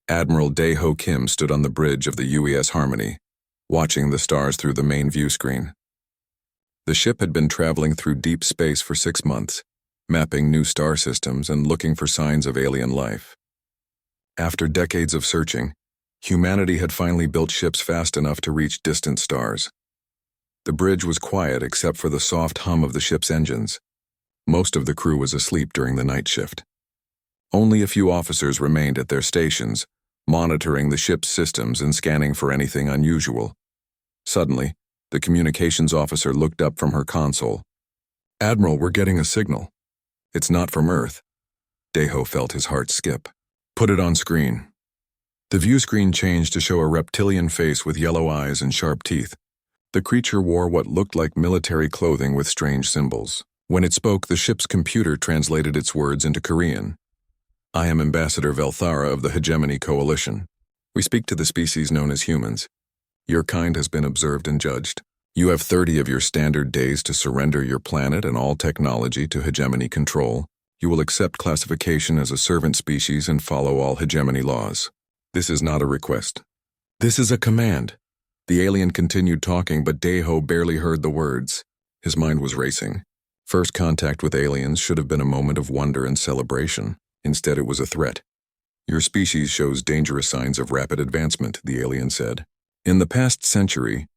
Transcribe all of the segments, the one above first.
Admiral Dae-Ho Kim stood on the bridge of the UES Harmony, watching the stars through the main view screen. The ship had been traveling through deep space for 6 months, mapping new star systems and looking for signs of alien life. After decades of searching, humanity had finally built ships fast enough to reach distant stars. The bridge was quiet except for the soft hum of the ship's engines. Most of the crew was asleep during the night shift. Only a few officers remained at their stations, monitoring the ship's systems and scanning for anything unusual. Suddenly, the communications officer looked up from her console. "Admiral, we're getting a signal. It's not from Earth." Dae-Ho felt his heart skip. "Put it on screen." The view screen changed to show a reptilian face with yellow eyes and sharp teeth. The creature wore what looked like military clothing with strange symbols. When it spoke, the ship's computer translated its words into Korean. "I am Ambassador Velthara of the Hegemony Coalition. We speak to the species known as humans. Your kind has been observed and judged. You have 30 of your standard days to surrender your planet and all technology to hegemony control. You will accept classification as a servant species and follow all hegemony laws. This is not a request. This is a command." The alien continued talking, but Dae-Ho barely heard the words. His mind was racing. First contact with aliens should have been a moment of wonder and celebration. Instead, it was a threat. "Your species shows dangerous signs of rapid advancement," the alien said. "In the past century,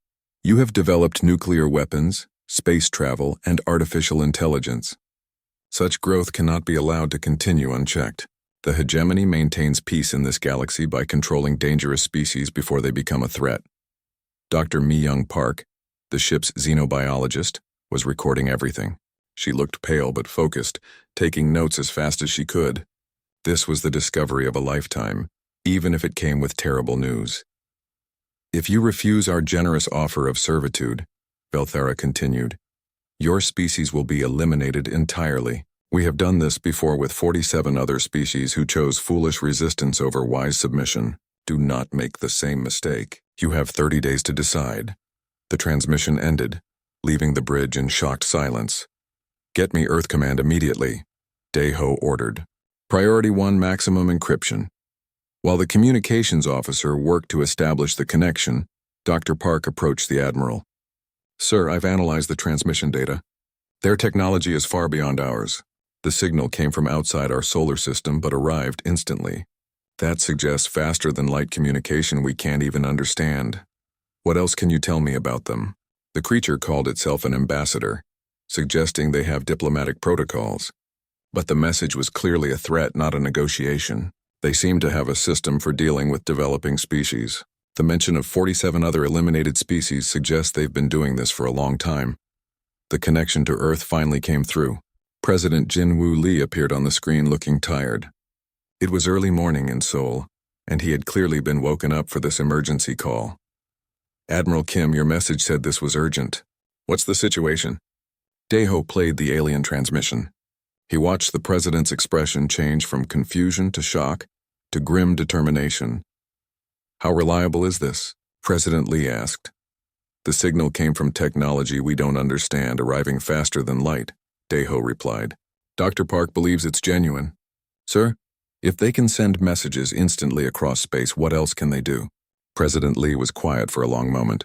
you have developed nuclear weapons, space travel, and artificial intelligence. Such growth cannot be allowed to continue unchecked. The hegemony maintains peace in this galaxy by controlling dangerous species before they become a threat." Dr. Mi-Young Park, the ship's xenobiologist, was recording everything. She looked pale but focused, taking notes as fast as she could. This was the discovery of a lifetime, even if it came with terrible news. "If you refuse our generous offer of servitude," Velthara continued, "your species will be eliminated entirely. We have done this before with 47 other species who chose foolish resistance over wise submission. Do not make the same mistake. You have 30 days to decide." The transmission ended, leaving the bridge in shocked silence. "Get me Earth Command immediately," Dae-Ho ordered. "Priority 1 maximum encryption." While the communications officer worked to establish the connection, Dr. Park approached the Admiral. "Sir, I've analyzed the transmission data. Their technology is far beyond ours. The signal came from outside our solar system but arrived instantly. That suggests faster than light communication we can't even understand. What else can you tell me about them?" The creature called itself an ambassador, suggesting they have diplomatic protocols. But the message was clearly a threat, not a negotiation. They seemed to have a system for dealing with developing species. The mention of 47 other eliminated species suggests they've been doing this for a long time. The connection to Earth finally came through. President Jin-Woo Lee appeared on the screen looking tired. It was early morning in Seoul, and he had clearly been woken up for this emergency call. "Admiral Kim, your message said this was urgent. What's the situation?" Dae-Ho played the alien transmission. He watched the president's expression change from confusion to shock to grim determination. "How reliable is this?" President Lee asked. "The signal came from technology we don't understand, arriving faster than light," Dae-Ho replied. "Dr. Park believes it's genuine." "Sir, if they can send messages instantly across space, what else can they do?" President Lee was quiet for a long moment.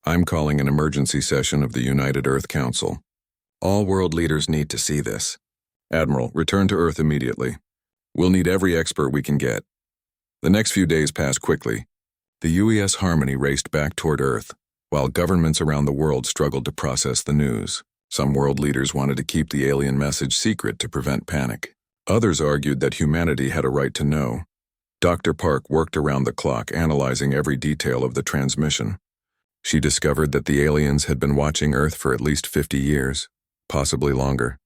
"I'm calling an emergency session of the United Earth Council. All world leaders need to see this. Admiral, return to Earth immediately. We'll need every expert we can get." The next few days passed quickly. The UES Harmony raced back toward Earth, while governments around the world struggled to process the news. Some world leaders wanted to keep the alien message secret to prevent panic. Others argued that humanity had a right to know. Dr. Park worked around the clock, analyzing every detail of the transmission. She discovered that the aliens had been watching Earth for at least 50 years, possibly longer.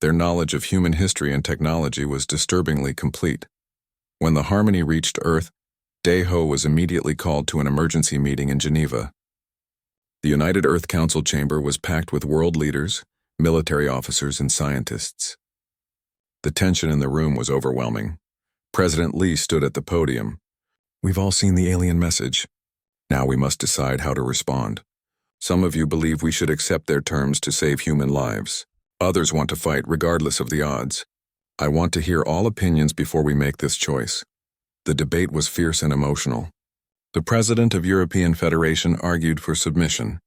Their knowledge of human history and technology was disturbingly complete. When the Harmony reached Earth, Dae-Ho was immediately called to an emergency meeting in Geneva. The United Earth Council chamber was packed with world leaders, military officers, and scientists. The tension in the room was overwhelming. President Lee stood at the podium. "We've all seen the alien message. Now we must decide how to respond. Some of you believe we should accept their terms to save human lives. Others want to fight regardless of the odds. I want to hear all opinions before we make this choice. The debate was fierce and emotional. The president of European Federation argued for submission.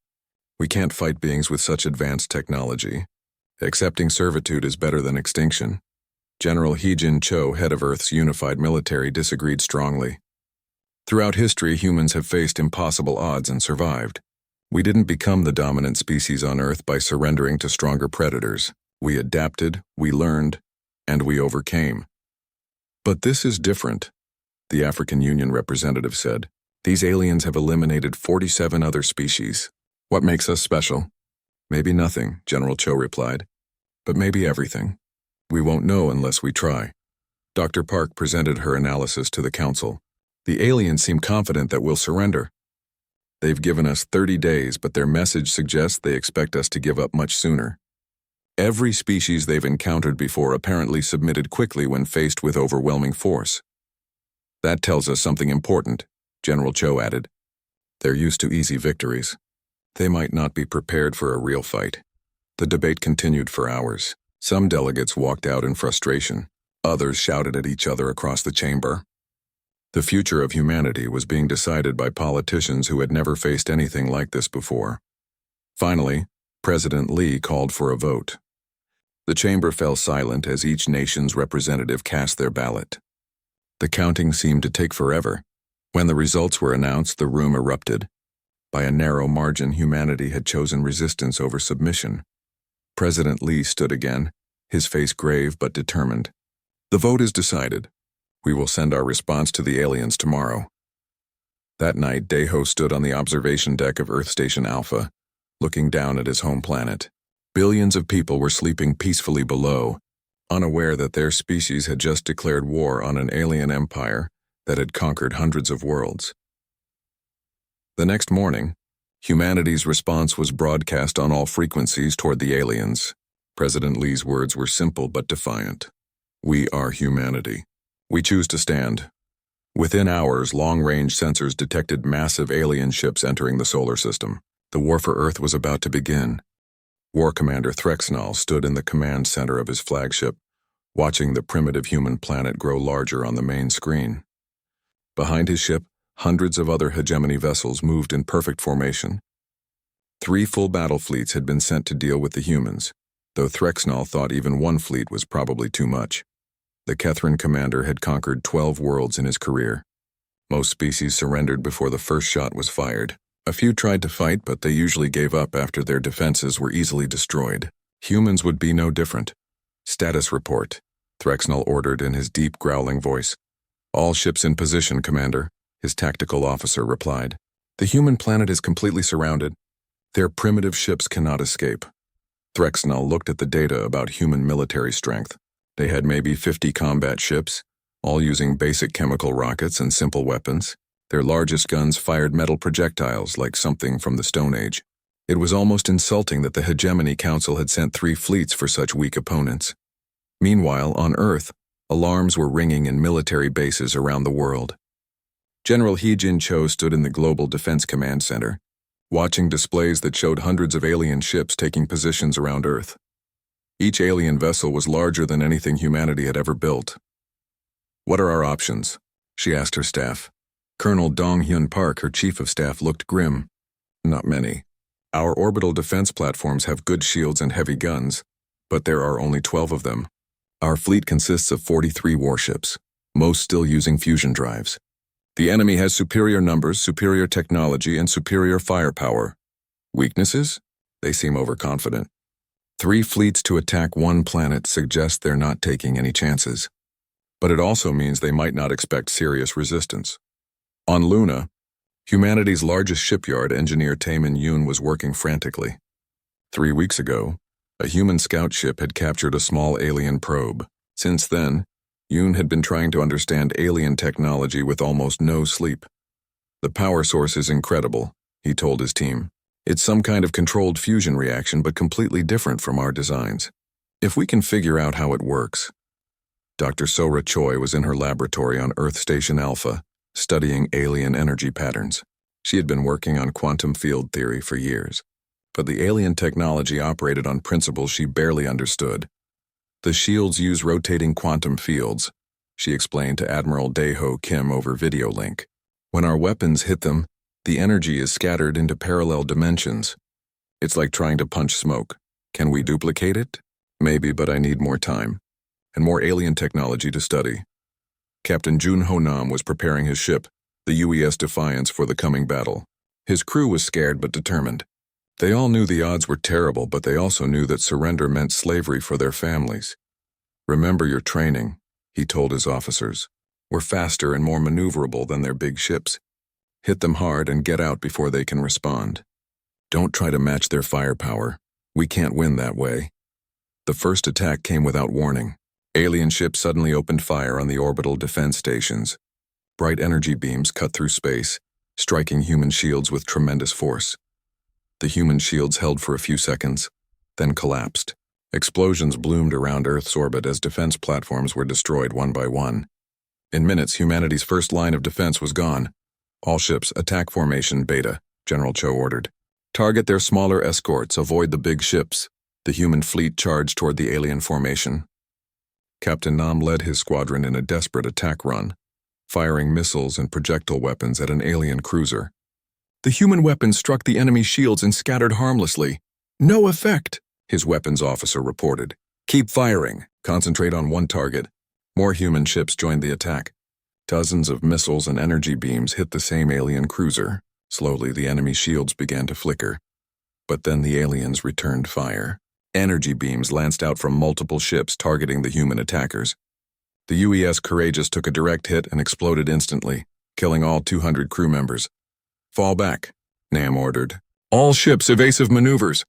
We can't fight beings with such advanced technology. Accepting servitude is better than extinction. General He-Jin Cho, head of Earth's unified military, disagreed strongly. Throughout history, humans have faced impossible odds and survived. We didn't become the dominant species on Earth by surrendering to stronger predators. We adapted, we learned, and we overcame. But this is different, the African Union representative said. These aliens have eliminated 47 other species. What makes us special? Maybe nothing, General Cho replied. But maybe everything. We won't know unless we try. Dr. Park presented her analysis to the council. The aliens seem confident that we'll surrender. They've given us 30 days, but their message suggests they expect us to give up much sooner. Every species they've encountered before apparently submitted quickly when faced with overwhelming force. That tells us something important, General Cho added. They're used to easy victories. They might not be prepared for a real fight. The debate continued for hours. Some delegates walked out in frustration. Others shouted at each other across the chamber. The future of humanity was being decided by politicians who had never faced anything like this before. Finally, President Lee called for a vote. The chamber fell silent as each nation's representative cast their ballot. The counting seemed to take forever. When the results were announced, the room erupted. By a narrow margin, humanity had chosen resistance over submission. President Lee stood again, his face grave but determined. The vote is decided. We will send our response to the aliens tomorrow. That night, Daeho stood on the observation deck of Earth Station Alpha, looking down at his home planet. Billions of people were sleeping peacefully below, unaware that their species had just declared war on an alien empire that had conquered hundreds of worlds. The next morning, humanity's response was broadcast on all frequencies toward the aliens. President Lee's words were simple but defiant. We are humanity. We choose to stand. Within hours, long-range sensors detected massive alien ships entering the solar system. The war for Earth was about to begin. War Commander Threxnall stood in the command center of his flagship, watching the primitive human planet grow larger on the main screen. Behind his ship, hundreds of other hegemony vessels moved in perfect formation. 3 full battle fleets had been sent to deal with the humans, though Threxnall thought even 1 fleet was probably too much. The Kethran commander had conquered 12 worlds in his career. Most species surrendered before the first shot was fired. A few tried to fight, but they usually gave up after their defenses were easily destroyed. Humans would be no different. Status report, Threxnall ordered in his deep, growling voice. All ships in position, Commander, his tactical officer replied. The human planet is completely surrounded. Their primitive ships cannot escape. Threxnall looked at the data about human military strength. They had maybe 50 combat ships, all using basic chemical rockets and simple weapons. Their largest guns fired metal projectiles like something from the Stone Age. It was almost insulting that the Hegemony Council had sent 3 fleets for such weak opponents. Meanwhile, on Earth, alarms were ringing in military bases around the world. General He-Jin Cho stood in the Global Defense Command Center, watching displays that showed hundreds of alien ships taking positions around Earth. Each alien vessel was larger than anything humanity had ever built. What are our options? She asked her staff. Colonel Dong-Hyun Park, her chief of staff, looked grim. Not many. Our orbital defense platforms have good shields and heavy guns, but there are only 12 of them. Our fleet consists of 43 warships, most still using fusion drives. The enemy has superior numbers, superior technology, and superior firepower. Weaknesses? They seem overconfident. 3 fleets to attack 1 planet suggests they're not taking any chances. But it also means they might not expect serious resistance. On Luna, humanity's largest shipyard, engineer Taemin Yoon was working frantically. 3 weeks ago, a human scout ship had captured a small alien probe. Since then, Yoon had been trying to understand alien technology with almost no sleep. The power source is incredible, he told his team. It's some kind of controlled fusion reaction, but completely different from our designs. If we can figure out how it works. Dr. Sora Choi was in her laboratory on Earth Station Alpha, studying alien energy patterns. She had been working on quantum field theory for years, but the alien technology operated on principles she barely understood. The shields use rotating quantum fields, she explained to Admiral Daeho Kim over video link. When our weapons hit them, the energy is scattered into parallel dimensions. It's like trying to punch smoke. Can we duplicate it? Maybe, but I need more time. And more alien technology to study. Captain Jun Ho Nam was preparing his ship, the UES Defiance, for the coming battle. His crew was scared but determined. They all knew the odds were terrible, but they also knew that surrender meant slavery for their families. Remember your training, he told his officers. We're faster and more maneuverable than their big ships. Hit them hard and get out before they can respond. Don't try to match their firepower. We can't win that way. The first attack came without warning. Alien ships suddenly opened fire on the orbital defense stations. Bright energy beams cut through space, striking human shields with tremendous force. The human shields held for a few seconds, then collapsed. Explosions bloomed around Earth's orbit as defense platforms were destroyed one by one. In minutes, humanity's first line of defense was gone. All ships, attack formation Beta, General Cho ordered. Target their smaller escorts, avoid the big ships. The human fleet charged toward the alien formation. Captain Nam led his squadron in a desperate attack run, firing missiles and projectile weapons at an alien cruiser. The human weapons struck the enemy shields and scattered harmlessly. No effect, his weapons officer reported. Keep firing. Concentrate on one target. More human ships joined the attack. Dozens of missiles and energy beams hit the same alien cruiser. Slowly, the enemy shields began to flicker. But then the aliens returned fire. Energy beams lanced out from multiple ships targeting the human attackers. The UES Courageous took a direct hit and exploded instantly, killing all 200 crew members. Fall back, Nam ordered. All ships evasive maneuvers.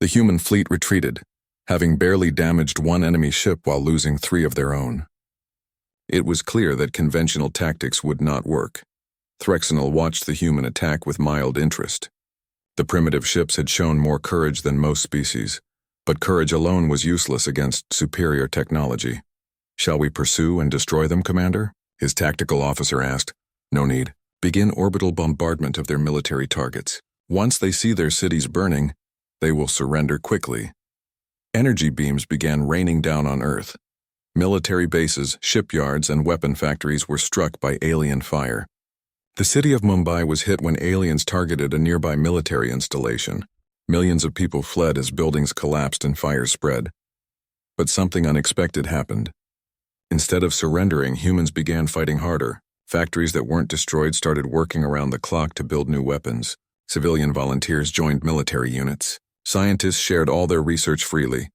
The human fleet retreated, having barely damaged one enemy ship while losing 3 of their own. It was clear that conventional tactics would not work. Threxenol watched the human attack with mild interest. The primitive ships had shown more courage than most species, but courage alone was useless against superior technology. Shall we pursue and destroy them, Commander? His tactical officer asked. No need. Begin orbital bombardment of their military targets. Once they see their cities burning, they will surrender quickly. Energy beams began raining down on Earth. Military bases, shipyards, and weapon factories were struck by alien fire. The city of Mumbai was hit when aliens targeted a nearby military installation. Millions of people fled as buildings collapsed and fire spread. But something unexpected happened. Instead of surrendering, humans began fighting harder. Factories that weren't destroyed started working around the clock to build new weapons. Civilian volunteers joined military units. Scientists shared all their research freely,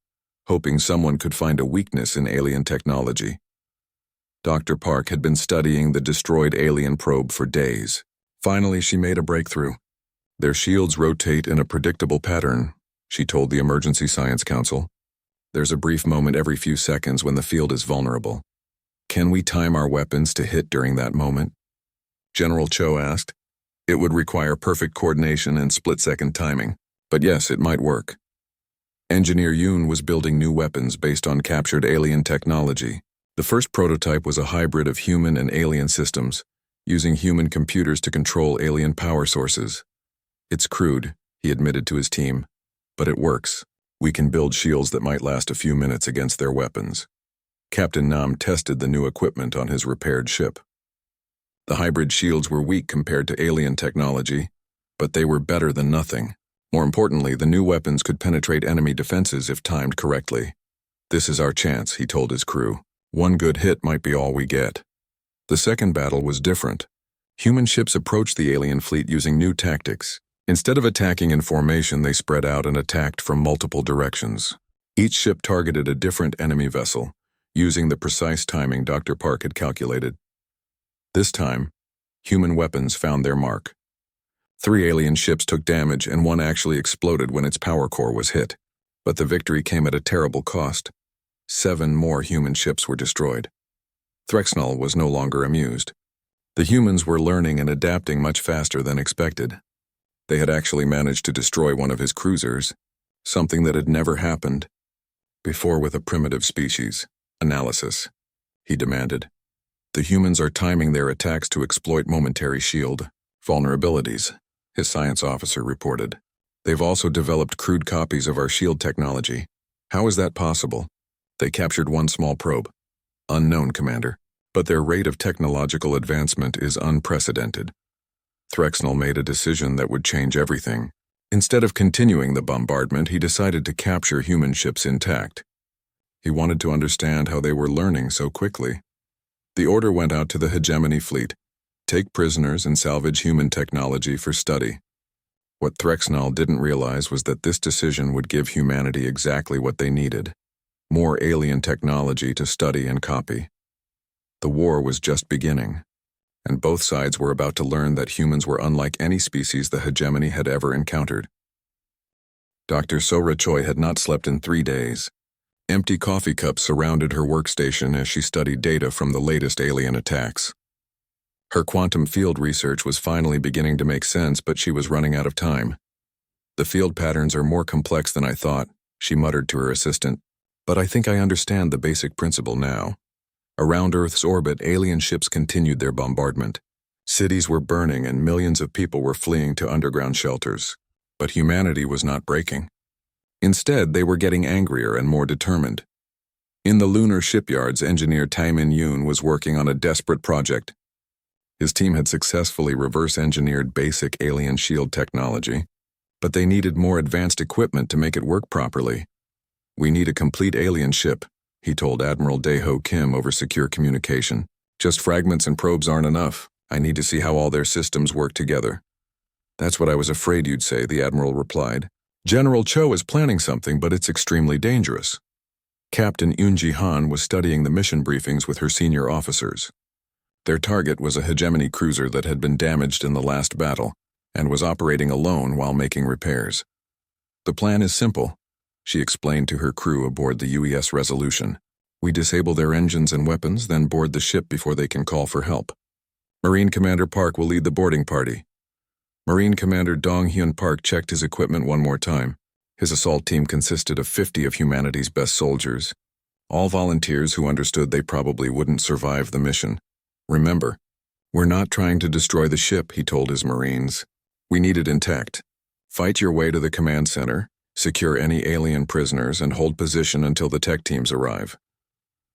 hoping someone could find a weakness in alien technology. Dr. Park had been studying the destroyed alien probe for days. Finally, she made a breakthrough. Their shields rotate in a predictable pattern, she told the Emergency Science Council. There's a brief moment every few seconds when the field is vulnerable. Can we time our weapons to hit during that moment? General Cho asked. It would require perfect coordination and split-second timing, but yes, it might work. Engineer Yoon was building new weapons based on captured alien technology. The first prototype was a hybrid of human and alien systems, using human computers to control alien power sources. It's crude, he admitted to his team, but it works. We can build shields that might last a few minutes against their weapons. Captain Nam tested the new equipment on his repaired ship. The hybrid shields were weak compared to alien technology, but they were better than nothing. More importantly, the new weapons could penetrate enemy defenses if timed correctly. This is our chance, he told his crew. One good hit might be all we get. The second battle was different. Human ships approached the alien fleet using new tactics. Instead of attacking in formation, they spread out and attacked from multiple directions. Each ship targeted a different enemy vessel, using the precise timing Dr. Park had calculated. This time, human weapons found their mark. 3 alien ships took damage and one actually exploded when its power core was hit. But the victory came at a terrible cost. 7 more human ships were destroyed. Threxenol was no longer amused. The humans were learning and adapting much faster than expected. They had actually managed to destroy one of his cruisers, something that had never happened before with a primitive species. Analysis, he demanded. The humans are timing their attacks to exploit momentary shield vulnerabilities, his science officer reported. They've also developed crude copies of our shield technology. How is that possible? They captured one small probe. Unknown, Commander. but their rate of technological advancement is unprecedented. Threxnell made a decision that would change everything. Instead of continuing the bombardment, he decided to capture human ships intact. He wanted to understand how they were learning so quickly. The order went out to the hegemony fleet: take prisoners and salvage human technology for study. What Threxnell didn't realize was that this decision would give humanity exactly what they needed: more alien technology to study and copy. The war was just beginning, and both sides were about to learn that humans were unlike any species the hegemony had ever encountered. Dr. Sora Choi had not slept in 3 days. Empty coffee cups surrounded her workstation as she studied data from the latest alien attacks. Her quantum field research was finally beginning to make sense, but she was running out of time. "The field patterns are more complex than I thought," she muttered to her assistant, "but I think I understand the basic principle now." Around Earth's orbit, alien ships continued their bombardment. Cities were burning and millions of people were fleeing to underground shelters. But humanity was not breaking. Instead, they were getting angrier and more determined. In the lunar shipyards, engineer Taimin Yoon was working on a desperate project. His team had successfully reverse-engineered basic alien shield technology, but they needed more advanced equipment to make it work properly. "We need a complete alien ship," he told Admiral Dae-ho Kim over secure communication. "Just fragments and probes aren't enough. I need to see how all their systems work together." "That's what I was afraid you'd say," the Admiral replied. "General Cho is planning something, but it's extremely dangerous." Captain Yoon-ji Han was studying the mission briefings with her senior officers. Their target was a hegemony cruiser that had been damaged in the last battle and was operating alone while making repairs. "The plan is simple," she explained to her crew aboard the UES Resolution. "We disable their engines and weapons, then board the ship before they can call for help. Marine Commander Park will lead the boarding party." Marine Commander Dong Hyun Park checked his equipment one more time. His assault team consisted of 50 of humanity's best soldiers, all volunteers who understood they probably wouldn't survive the mission. "Remember, we're not trying to destroy the ship," he told his Marines. "We need it intact. Fight your way to the command center, secure any alien prisoners, and hold position until the tech teams arrive."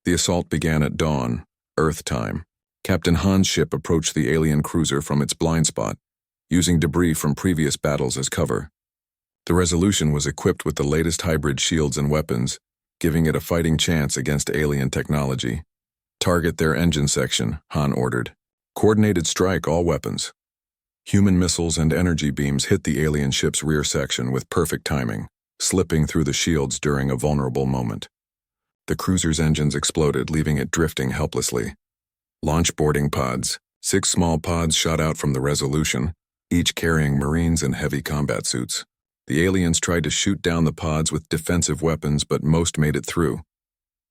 The assault began at dawn, Earth time. Captain Han's ship approached the alien cruiser from its blind spot, using debris from previous battles as cover. The Resolution was equipped with the latest hybrid shields and weapons, giving it a fighting chance against alien technology. "Target their engine section," Han ordered. "Coordinated strike all weapons." Human missiles and energy beams hit the alien ship's rear section with perfect timing, slipping through the shields during a vulnerable moment. The cruiser's engines exploded, leaving it drifting helplessly. Launch boarding pods. 6 small pods shot out from the Resolution, each carrying Marines in heavy combat suits. The aliens tried to shoot down the pods with defensive weapons, but most made it through.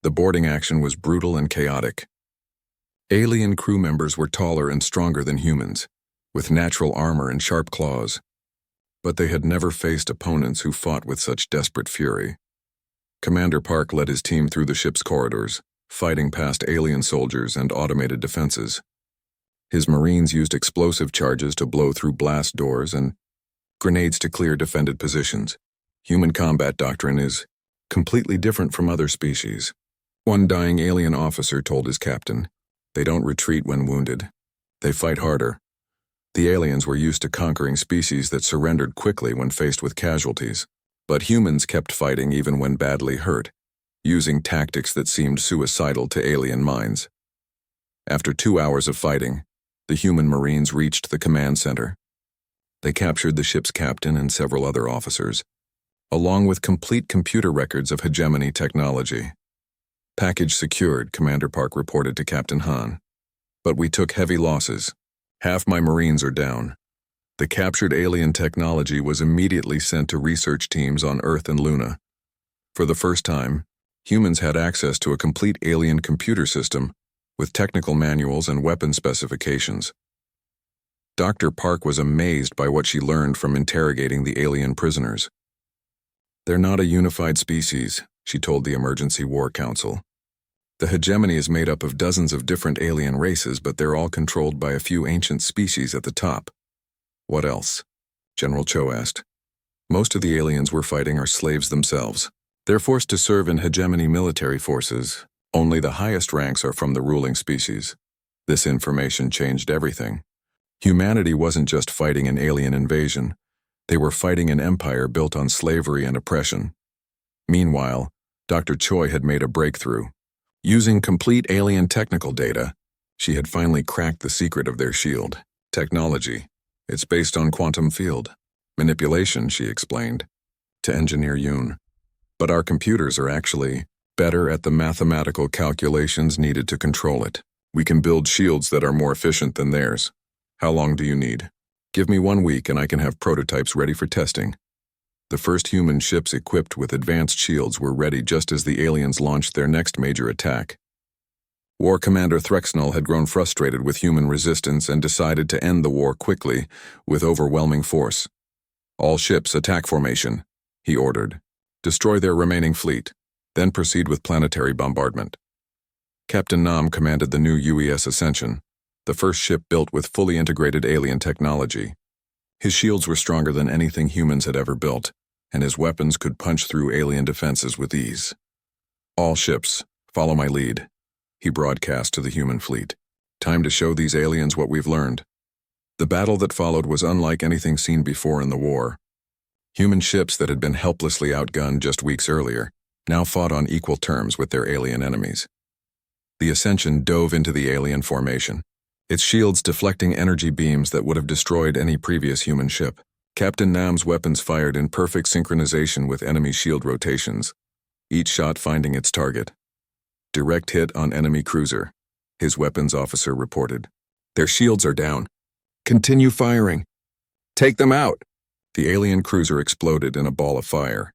The boarding action was brutal and chaotic. Alien crew members were taller and stronger than humans, with natural armor and sharp claws. But they had never faced opponents who fought with such desperate fury. Commander Park led his team through the ship's corridors, fighting past alien soldiers and automated defenses. His Marines used explosive charges to blow through blast doors and grenades to clear defended positions. Human combat doctrine is completely different from other species. One dying alien officer told his captain, "They don't retreat when wounded. They fight harder." The aliens were used to conquering species that surrendered quickly when faced with casualties, but humans kept fighting even when badly hurt, using tactics that seemed suicidal to alien minds. After 2 hours of fighting, the human Marines reached the command center. They captured the ship's captain and several other officers, along with complete computer records of hegemony technology. "Package secured," Commander Park reported to Captain Han. "But we took heavy losses. Half my Marines are down." The captured alien technology was immediately sent to research teams on Earth and Luna. For the first time, humans had access to a complete alien computer system with technical manuals and weapon specifications. Dr. Park was amazed by what she learned from interrogating the alien prisoners. "They're not a unified species," she told the Emergency War Council. "The hegemony is made up of dozens of different alien races, but they're all controlled by a few ancient species at the top." "What else?" General Cho asked. "Most of the aliens we're fighting are slaves themselves. They're forced to serve in hegemony military forces. Only the highest ranks are from the ruling species. This information changed everything. Humanity wasn't just fighting an alien invasion. They were fighting an empire built on slavery and oppression. Meanwhile, Dr. Choi had made a breakthrough. Using complete alien technical data, she had finally cracked the secret of their shield. Technology. It's based on quantum field manipulation, she explained, to Engineer Yoon. But our computers are actually better at the mathematical calculations needed to control it. We can build shields that are more efficient than theirs. How long do you need? Give me 1 week and I can have prototypes ready for testing. The first human ships equipped with advanced shields were ready just as the aliens launched their next major attack. War Commander Threxnell had grown frustrated with human resistance and decided to end the war quickly, with overwhelming force. All ships attack formation, he ordered. Destroy their remaining fleet, then proceed with planetary bombardment. Captain Nam commanded the new UES Ascension, the first ship built with fully integrated alien technology. His shields were stronger than anything humans had ever built, and his weapons could punch through alien defenses with ease. All ships, follow my lead, he broadcast to the human fleet. Time to show these aliens what we've learned. The battle that followed was unlike anything seen before in the war. Human ships that had been helplessly outgunned just weeks earlier now fought on equal terms with their alien enemies. The Ascension dove into the alien formation, its shields deflecting energy beams that would have destroyed any previous human ship. Captain Nam's weapons fired in perfect synchronization with enemy shield rotations, each shot finding its target. Direct hit on enemy cruiser, his weapons officer reported. Their shields are down. Continue firing. Take them out. The alien cruiser exploded in a ball of fire,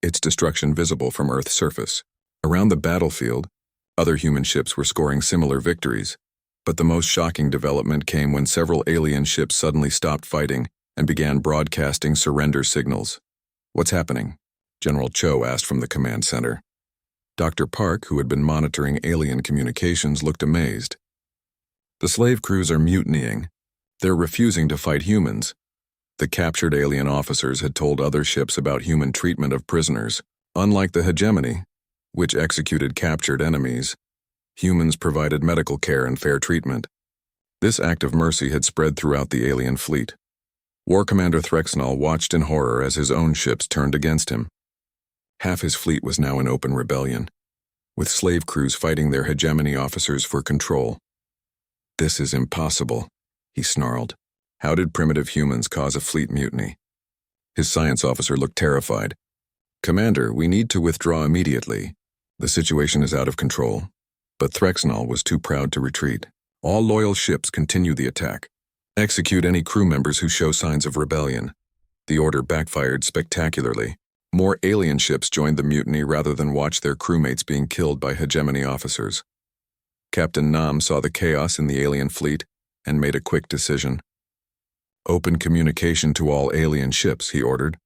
its destruction visible from Earth's surface. Around the battlefield, other human ships were scoring similar victories, but the most shocking development came when several alien ships suddenly stopped fighting and began broadcasting surrender signals. What's happening? General Cho asked from the command center. Dr. Park, who had been monitoring alien communications, looked amazed. The slave crews are mutinying. They're refusing to fight humans. The captured alien officers had told other ships about human treatment of prisoners. Unlike the hegemony, which executed captured enemies, humans provided medical care and fair treatment. This act of mercy had spread throughout the alien fleet. War Commander Threxnell watched in horror as his own ships turned against him. Half his fleet was now in open rebellion, with slave crews fighting their hegemony officers for control. This is impossible, he snarled. How did primitive humans cause a fleet mutiny? His science officer looked terrified. Commander, we need to withdraw immediately. The situation is out of control. But Threxnell was too proud to retreat. All loyal ships continue the attack. Execute any crew members who show signs of rebellion. The order backfired spectacularly. More alien ships joined the mutiny rather than watch their crewmates being killed by hegemony officers. Captain Nam saw the chaos in the alien fleet and made a quick decision. Open communication to all alien ships, he ordered.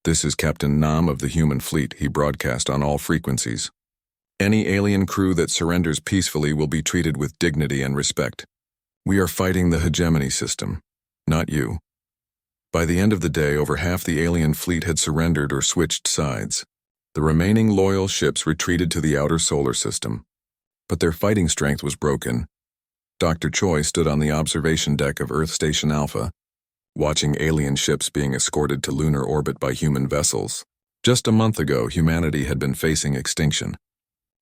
This is Captain Nam of the human fleet, he broadcast on all frequencies. Any alien crew that surrenders peacefully will be treated with dignity and respect. We are fighting the hegemony system, not you. By the end of the day, over half the alien fleet had surrendered or switched sides. The remaining loyal ships retreated to the outer solar system. But their fighting strength was broken. Dr. Choi stood on the observation deck of Earth Station Alpha, watching alien ships being escorted to lunar orbit by human vessels. Just a month ago, humanity had been facing extinction.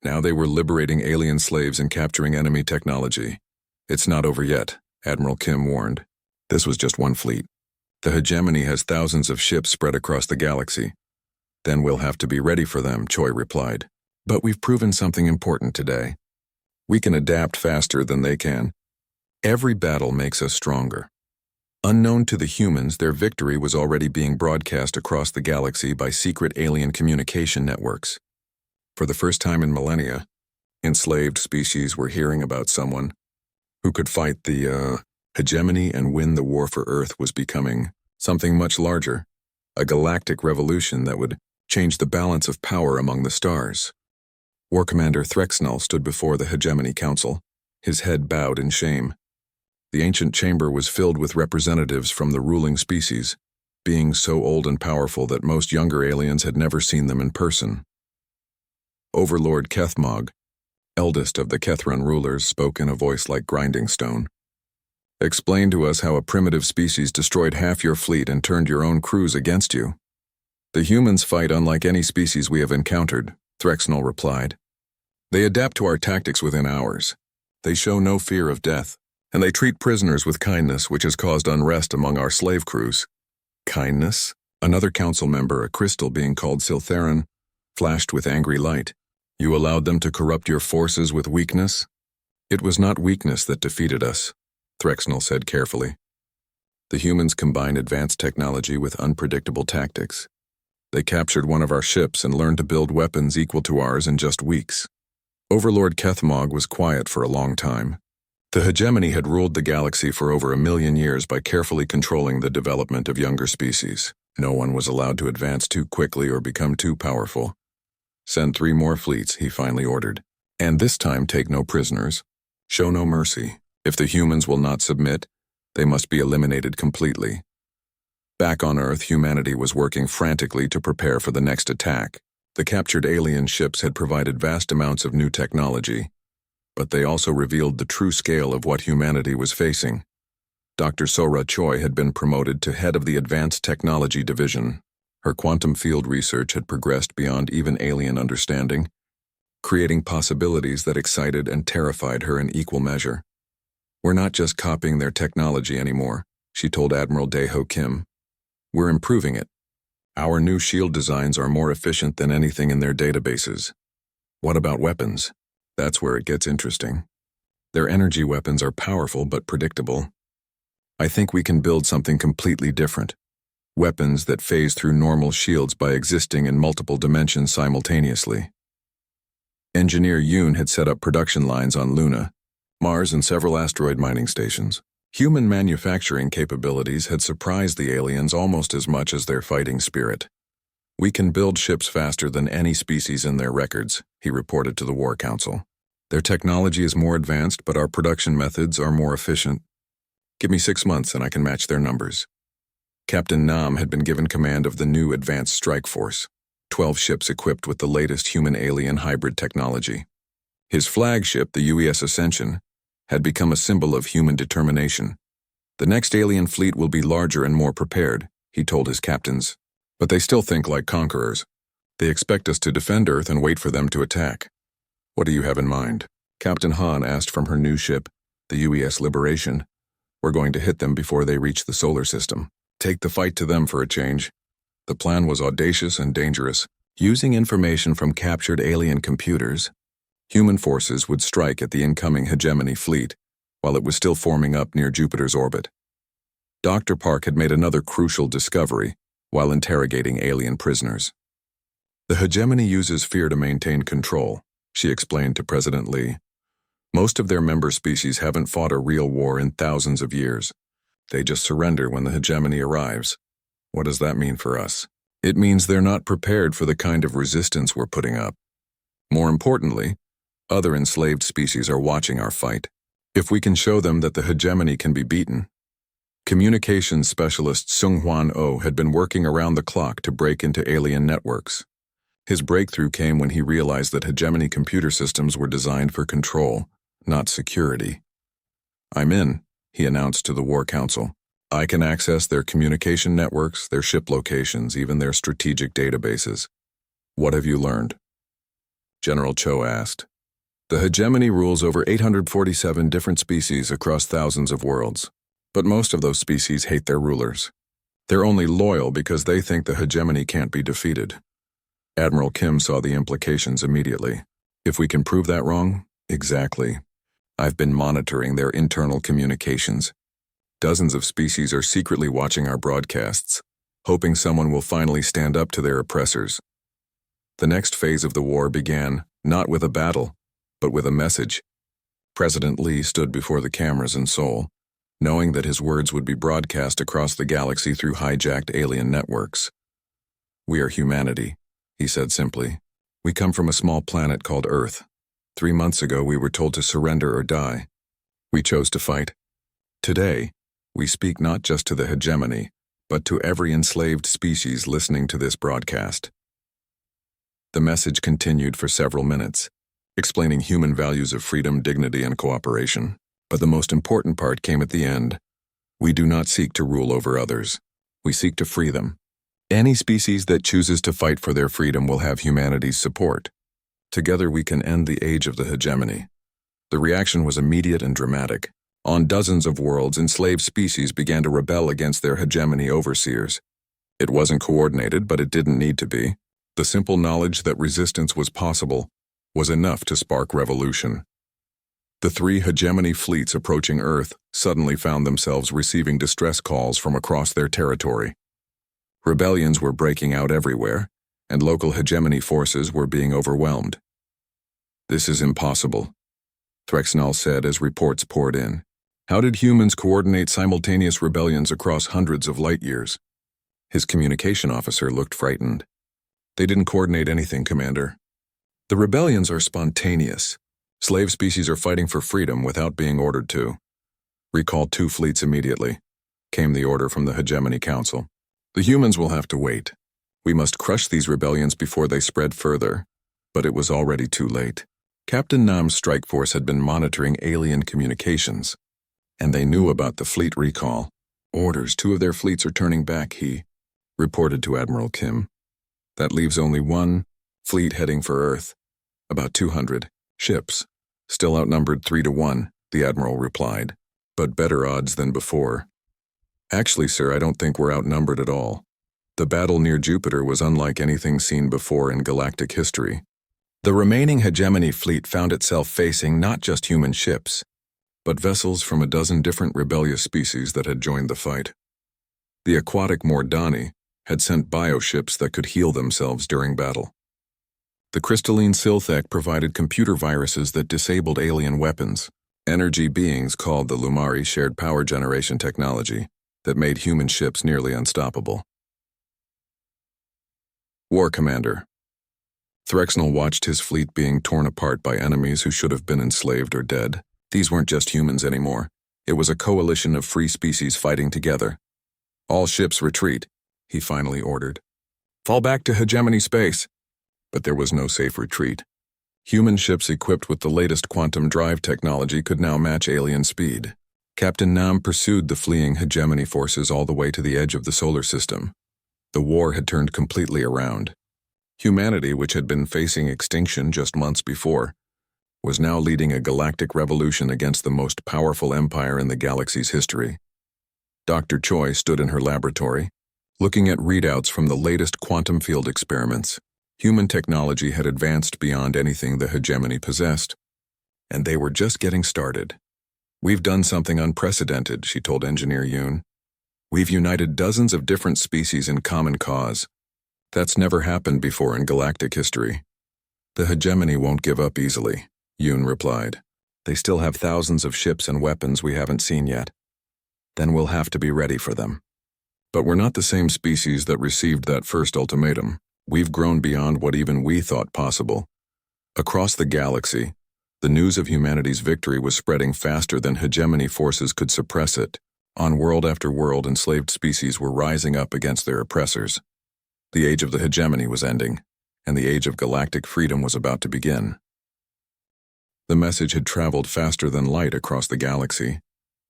Now they were liberating alien slaves and capturing enemy technology. It's not over yet, Admiral Kim warned. This was just one fleet. The hegemony has thousands of ships spread across the galaxy. Then we'll have to be ready for them, Choi replied. But we've proven something important today. We can adapt faster than they can. Every battle makes us stronger. Unknown to the humans, their victory was already being broadcast across the galaxy by secret alien communication networks. For the first time in millennia, enslaved species were hearing about someone who could fight the hegemony and win the war for Earth was becoming something much larger, a galactic revolution that would change the balance of power among the stars. War Commander Threxnell stood before the Hegemony Council, his head bowed in shame. The ancient chamber was filled with representatives from the ruling species, beings so old and powerful that most younger aliens had never seen them in person. Overlord Kethmog, eldest of the Kethran rulers, spoke in a voice like grinding stone. Explain to us how a primitive species destroyed half your fleet and turned your own crews against you. The humans fight unlike any species we have encountered, Threxnell replied. They adapt to our tactics within hours. They show no fear of death, and they treat prisoners with kindness, which has caused unrest among our slave crews. Kindness? Another council member, a crystal being called Siltheran, flashed with angry light. You allowed them to corrupt your forces with weakness? It was not weakness that defeated us, Threxnell said carefully. The humans combine advanced technology with unpredictable tactics. They captured one of our ships and learned to build weapons equal to ours in just weeks. Overlord Kethmog was quiet for a long time. The hegemony had ruled the galaxy for over 1 million years by carefully controlling the development of younger species. No one was allowed to advance too quickly or become too powerful. Send 3 more fleets, he finally ordered. And this time take no prisoners. Show no mercy. If the humans will not submit, they must be eliminated completely. Back on Earth, humanity was working frantically to prepare for the next attack. The captured alien ships had provided vast amounts of new technology, but they also revealed the true scale of what humanity was facing. Dr. Sora Choi had been promoted to head of the Advanced Technology Division. Her quantum field research had progressed beyond even alien understanding, creating possibilities that excited and terrified her in equal measure. We're not just copying their technology anymore, she told Admiral Daeho Kim. We're improving it. Our new shield designs are more efficient than anything in their databases. What about weapons? That's where it gets interesting. Their energy weapons are powerful but predictable. I think we can build something completely different. Weapons that phase through normal shields by existing in multiple dimensions simultaneously. Engineer Yoon had set up production lines on Luna, Mars, and several asteroid mining stations. Human manufacturing capabilities had surprised the aliens almost as much as their fighting spirit. We can build ships faster than any species in their records, he reported to the War Council. Their technology is more advanced, but our production methods are more efficient. Give me 6 months and I can match their numbers. Captain Nam had been given command of the new Advanced Strike Force, 12 ships equipped with the latest human-alien hybrid technology. His flagship, the UES Ascension, had become a symbol of human determination. The next alien fleet will be larger and more prepared, he told his captains. But they still think like conquerors. They expect us to defend Earth and wait for them to attack. What do you have in mind? Captain Han asked from her new ship, the UES Liberation. We're going to hit them before they reach the solar system. Take the fight to them for a change. The plan was audacious and dangerous. Using information from captured alien computers, human forces would strike at the incoming hegemony fleet while it was still forming up near Jupiter's orbit. Dr. Park had made another crucial discovery while interrogating alien prisoners. The hegemony uses fear to maintain control, she explained to President Lee. Most of their member species haven't fought a real war in thousands of years. They just surrender when the hegemony arrives. What does that mean for us? It means they're not prepared for the kind of resistance we're putting up. More importantly, other enslaved species are watching our fight. If we can show them that the hegemony can be beaten. Communications specialist Seung-Hwan Oh had been working around the clock to break into alien networks. His breakthrough came when he realized that hegemony computer systems were designed for control, not security. I'm in, he announced to the War Council. I can access their communication networks, their ship locations, even their strategic databases. What have you learned? General Cho asked. The hegemony rules over 847 different species across thousands of worlds. But most of those species hate their rulers. They're only loyal because they think the hegemony can't be defeated. Admiral Kim saw the implications immediately. If we can prove that wrong, exactly. I've been monitoring their internal communications. Dozens of species are secretly watching our broadcasts, hoping someone will finally stand up to their oppressors. The next phase of the war began, not with a battle, but with a message. President Lee stood before the cameras in Seoul, knowing that his words would be broadcast across the galaxy through hijacked alien networks. We are humanity, he said simply. We come from a small planet called Earth. 3 months ago, we were told to surrender or die. We chose to fight. Today, we speak not just to the hegemony, but to every enslaved species listening to this broadcast. The message continued for several minutes, explaining human values of freedom, dignity, and cooperation. But the most important part came at the end. We do not seek to rule over others. We seek to free them. Any species that chooses to fight for their freedom will have humanity's support. Together we can end the age of the hegemony. The reaction was immediate and dramatic. On dozens of worlds, enslaved species began to rebel against their hegemony overseers. It wasn't coordinated, but it didn't need to be. The simple knowledge that resistance was possible was enough to spark revolution. The 3 hegemony fleets approaching Earth suddenly found themselves receiving distress calls from across their territory. Rebellions were breaking out everywhere, and local hegemony forces were being overwhelmed. "This is impossible," Threxnall said as reports poured in. "How did humans coordinate simultaneous rebellions across hundreds of light years?" His communication officer looked frightened. "They didn't coordinate anything, Commander. The rebellions are spontaneous. Slave species are fighting for freedom without being ordered to. Recall 2 fleets immediately," came the order from the Hegemony Council. "The humans will have to wait. We must crush these rebellions before they spread further." But it was already too late. Captain Nam's strike force had been monitoring alien communications, and they knew about the fleet recall. "Orders, 2 of their fleets are turning back," he reported to Admiral Kim. "That leaves only 1 fleet heading for Earth. About 200 ships. Still outnumbered 3 to 1, the Admiral replied. "But better odds than before." "Actually, sir, I don't think we're outnumbered at all. The battle near Jupiter was unlike anything seen before in galactic history." The remaining hegemony fleet found itself facing not just human ships, but vessels from a dozen different rebellious species that had joined the fight. The aquatic Mordani had sent bioships that could heal themselves during battle. The crystalline Silthek provided computer viruses that disabled alien weapons. Energy beings called the Lumari shared power generation technology that made human ships nearly unstoppable. War Commander. Threxnall watched his fleet being torn apart by enemies who should have been enslaved or dead. These weren't just humans anymore. It was a coalition of free species fighting together. "All ships retreat," he finally ordered. "Fall back to hegemony space." But there was no safe retreat. Human ships equipped with the latest quantum drive technology could now match alien speed. Captain Nam pursued the fleeing hegemony forces all the way to the edge of the solar system. The war had turned completely around. Humanity, which had been facing extinction just months before, was now leading a galactic revolution against the most powerful empire in the galaxy's history. Dr. Choi stood in her laboratory, looking at readouts from the latest quantum field experiments. Human technology had advanced beyond anything the hegemony possessed, and they were just getting started. "We've done something unprecedented," she told Engineer Yoon. "We've united dozens of different species in common cause. That's never happened before in galactic history." "The hegemony won't give up easily," Yoon replied. "They still have thousands of ships and weapons we haven't seen yet. Then we'll have to be ready for them. But we're not the same species that received that first ultimatum. We've grown beyond what even we thought possible." Across the galaxy, the news of humanity's victory was spreading faster than hegemony forces could suppress it. On world after world, enslaved species were rising up against their oppressors. The age of the hegemony was ending, and the age of galactic freedom was about to begin. The message had traveled faster than light across the galaxy,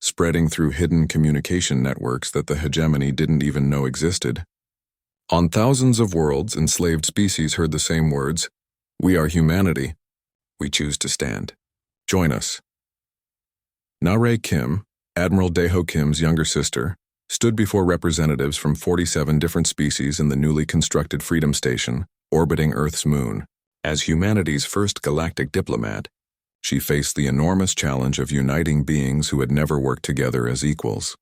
spreading through hidden communication networks that the hegemony didn't even know existed. On thousands of worlds, enslaved species heard the same words: "We are humanity. We choose to stand. Join us." Narration Kim, Admiral Daeho Kim's younger sister, stood before representatives from 47 different species in the newly constructed Freedom Station, orbiting Earth's moon. As humanity's first galactic diplomat, she faced the enormous challenge of uniting beings who had never worked together as equals.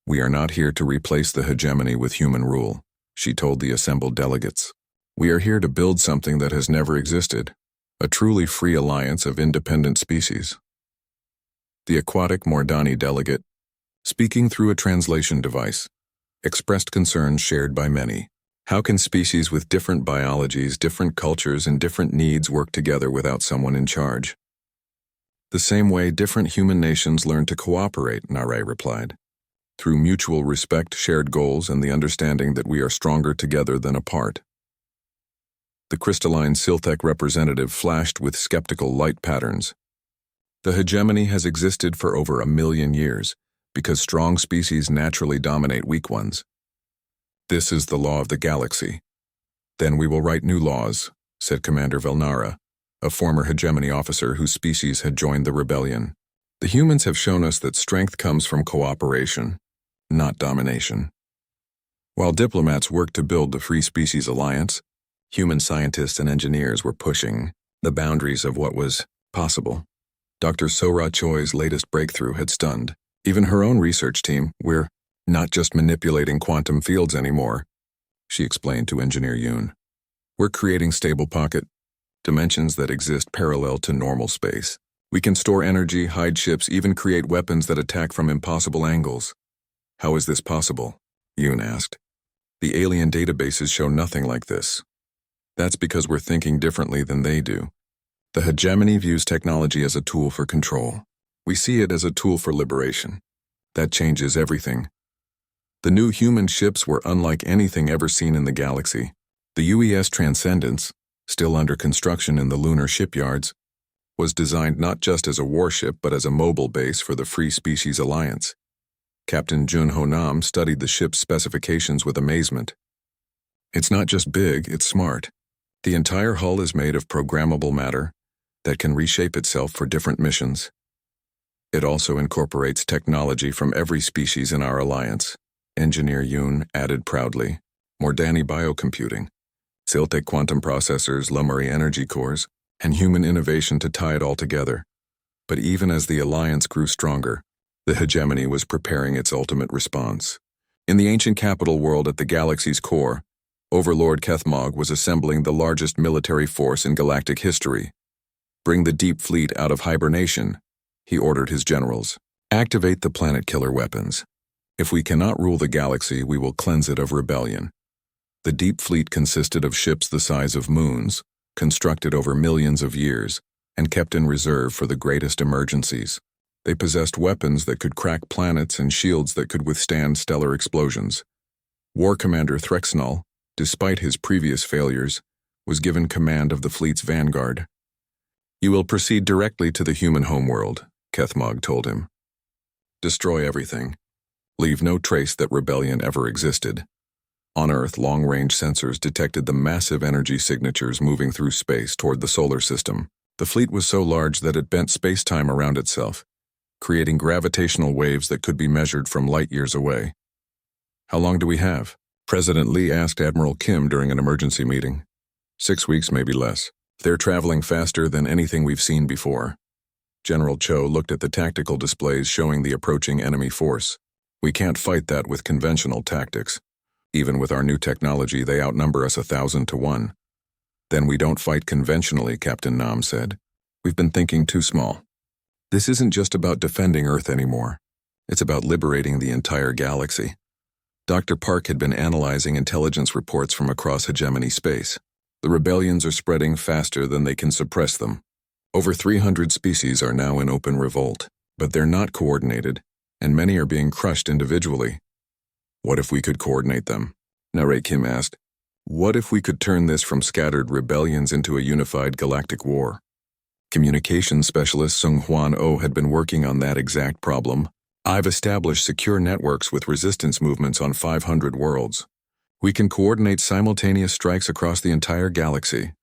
"We are not here to replace the hegemony with human rule," she told the assembled delegates. "We are here to build something that has never existed, a truly free alliance of independent species." The aquatic Mordani delegate, speaking through a translation device, expressed concerns shared by many. How can species with different biologies, different cultures, and different needs work together without someone in charge? "The same way different human nations learn to cooperate," Nare replied. "Through mutual respect, shared goals, and the understanding that we are stronger together than apart." The crystalline Silthek representative flashed with skeptical light patterns. The hegemony has existed for over 1,000,000 years, because strong species naturally dominate weak ones. This is the law of the galaxy. Then we will write new laws, said Commander Velnara, a former hegemony officer whose species had joined the rebellion. The humans have shown us that strength comes from cooperation, not domination. While diplomats worked to build the Free Species Alliance, human scientists and engineers were pushing the boundaries of what was possible. Dr. Sora Choi's latest breakthrough had stunned even her own research team. We're not just manipulating quantum fields anymore, she explained to Engineer Yoon. We're creating stable pocket dimensions that exist parallel to normal space. We can store energy, hide ships, even create weapons that attack from impossible angles. How is this possible? Yoon asked. The alien databases show nothing like this. That's because we're thinking differently than they do. The hegemony views technology as a tool for control. We see it as a tool for liberation. That changes everything. The new human ships were unlike anything ever seen in the galaxy. The UES Transcendence, still under construction in the lunar shipyards, was designed not just as a warship but as a mobile base for the Free Species Alliance. Captain Jun Ho Nam studied the ship's specifications with amazement. It's not just big, it's smart. The entire hull is made of programmable matter that can reshape itself for different missions. It also incorporates technology from every species in our alliance, Engineer Yoon added proudly. Mordani biocomputing, Siltec quantum processors, Lumari energy cores, and human innovation to tie it all together. But even as the alliance grew stronger, the hegemony was preparing its ultimate response. In the ancient capital world at the galaxy's core, Overlord Kethmog was assembling the largest military force in galactic history. Bring the deep fleet out of hibernation, he ordered his generals. Activate the planet killer weapons. If we cannot rule the galaxy, we will cleanse it of rebellion. The deep fleet consisted of ships the size of moons, constructed over millions of years, and kept in reserve for the greatest emergencies. They possessed weapons that could crack planets and shields that could withstand stellar explosions. War Commander Threxnall, despite his previous failures, was given command of the fleet's vanguard. You will proceed directly to the human homeworld, Kethmog told him. Destroy everything. Leave no trace that rebellion ever existed. On Earth, long-range sensors detected the massive energy signatures moving through space toward the solar system. The fleet was so large that it bent space-time around itself, creating gravitational waves that could be measured from light-years away. How long do we have? President Lee asked Admiral Kim during an emergency meeting. 6 weeks, maybe less. They're traveling faster than anything we've seen before. General Cho looked at the tactical displays showing the approaching enemy force. We can't fight that with conventional tactics. Even with our new technology, they outnumber us 1,000 to 1. Then we don't fight conventionally, Captain Nam said. We've been thinking too small. This isn't just about defending Earth anymore. It's about liberating the entire galaxy. Dr. Park had been analyzing intelligence reports from across hegemony space. The rebellions are spreading faster than they can suppress them. Over 300 species are now in open revolt, but they're not coordinated, and many are being crushed individually. What if we could coordinate them? Narration Kim asked. What if we could turn this from scattered rebellions into a unified galactic war? Communications specialist Sung Hwan Oh had been working on that exact problem. I've established secure networks with resistance movements on 500 worlds. We can coordinate simultaneous strikes across the entire galaxy.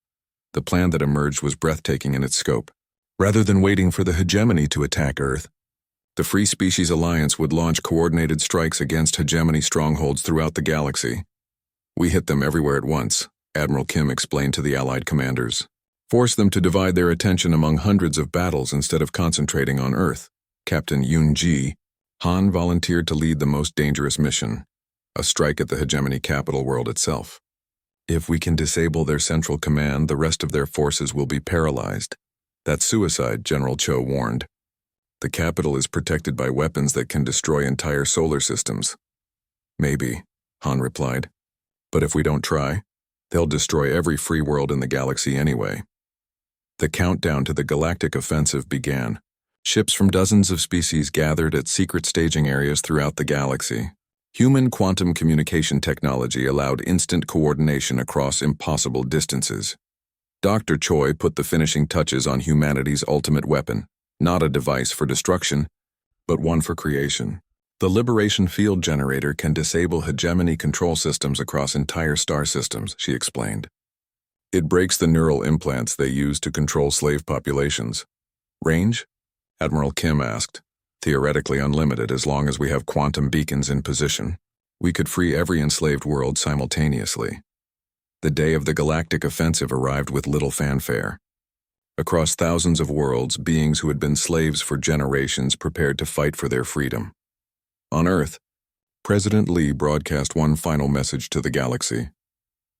The plan that emerged was breathtaking in its scope. Rather than waiting for the hegemony to attack Earth, the Free Species Alliance would launch coordinated strikes against hegemony strongholds throughout the galaxy. We hit them everywhere at once, Admiral Kim explained to the Allied commanders. Force them to divide their attention among hundreds of battles instead of concentrating on Earth. Captain Yoon Ji Han volunteered to lead the most dangerous mission, a strike at the hegemony capital world itself. If we can disable their central command, the rest of their forces will be paralyzed. That's suicide, General Cho warned. The capital is protected by weapons that can destroy entire solar systems. Maybe, Han replied. But if we don't try, they'll destroy every free world in the galaxy anyway. The countdown to the galactic offensive began. Ships from dozens of species gathered at secret staging areas throughout the galaxy. Human quantum communication technology allowed instant coordination across impossible distances. Dr. Choi put the finishing touches on humanity's ultimate weapon, not a device for destruction, but one for creation. The Liberation Field Generator can disable hegemony control systems across entire star systems, she explained. It breaks the neural implants they use to control slave populations. Range? Admiral Kim asked. Theoretically unlimited as long as we have quantum beacons in position. We could free every enslaved world simultaneously. The day of the Galactic Offensive arrived with little fanfare. Across thousands of worlds, beings who had been slaves for generations prepared to fight for their freedom. On Earth, President Lee broadcast one final message to the galaxy.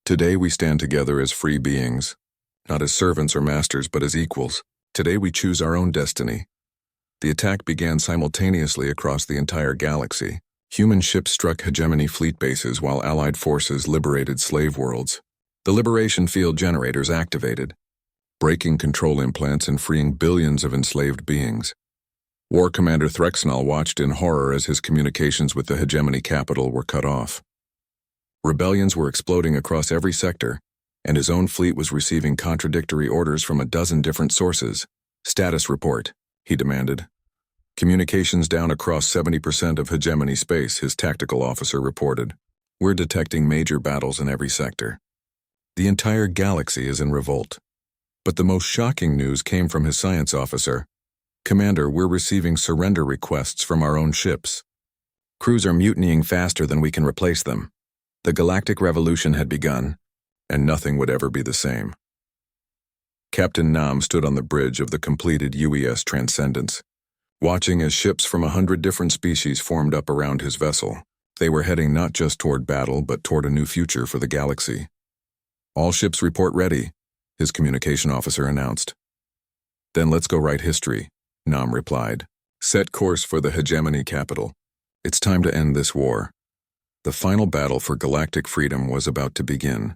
Today we stand together as free beings, not as servants or masters, but as equals. Today we choose our own destiny. The attack began simultaneously across the entire galaxy. Human ships struck hegemony fleet bases while Allied forces liberated slave worlds. The Liberation Field Generators activated, breaking control implants and freeing billions of enslaved beings. War Commander Threxnall watched in horror as his communications with the hegemony capital were cut off. Rebellions were exploding across every sector, and his own fleet was receiving contradictory orders from a dozen different sources. Status report, he demanded. Communications down across 70% of hegemony space, his tactical officer reported. We're detecting major battles in every sector. The entire galaxy is in revolt. But the most shocking news came from his science officer. Commander, we're receiving surrender requests from our own ships. Crews are mutinying faster than we can replace them. The Galactic Revolution had begun, and nothing would ever be the same. Captain Nam stood on the bridge of the completed UES Transcendence, watching as ships from 100 different species formed up around his vessel. They were heading not just toward battle, but toward a new future for the galaxy. All ships report ready, his communication officer announced. Then let's go write history, Nam replied. Set course for the hegemony capital. It's time to end this war. The final battle for galactic freedom was about to begin.